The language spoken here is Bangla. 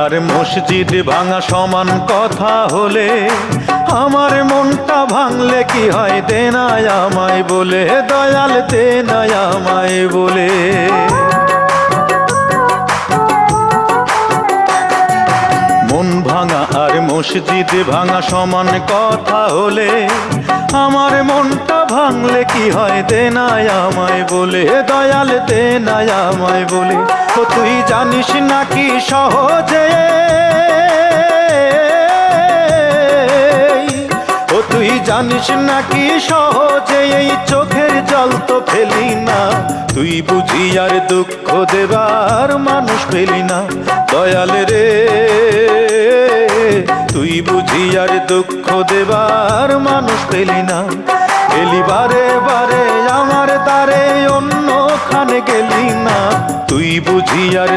আর মসজিদ ভাঙা সমান কথা হলে আমার মনটা ভাঙলে কি হয় দেনায় আমায় বলে, দয়াল দেনায় আমায় বলে। মন ভাঙা আর মসজিদ ভাঙা সমান কথা হলে আমার মনটা ভাঙলে কি হয় দেনায় আমায় বলে, দয়াল দেনায় আমায় বলে। ও তুই জানিস নাকি সহজে, ও তুই জানিস নাকি সহজে এই চোখের জল তো ফেলি না, তুই বুঝি আর দুঃখ দেবার মানুষ পেলি না, দয়াল রে তুই বুঝি আর দুঃখ দেবার মানুষ পেলি না। এলি বারে বারে আমার দ্বারে অন্যখানে গেলি না, তুই বুঝি আর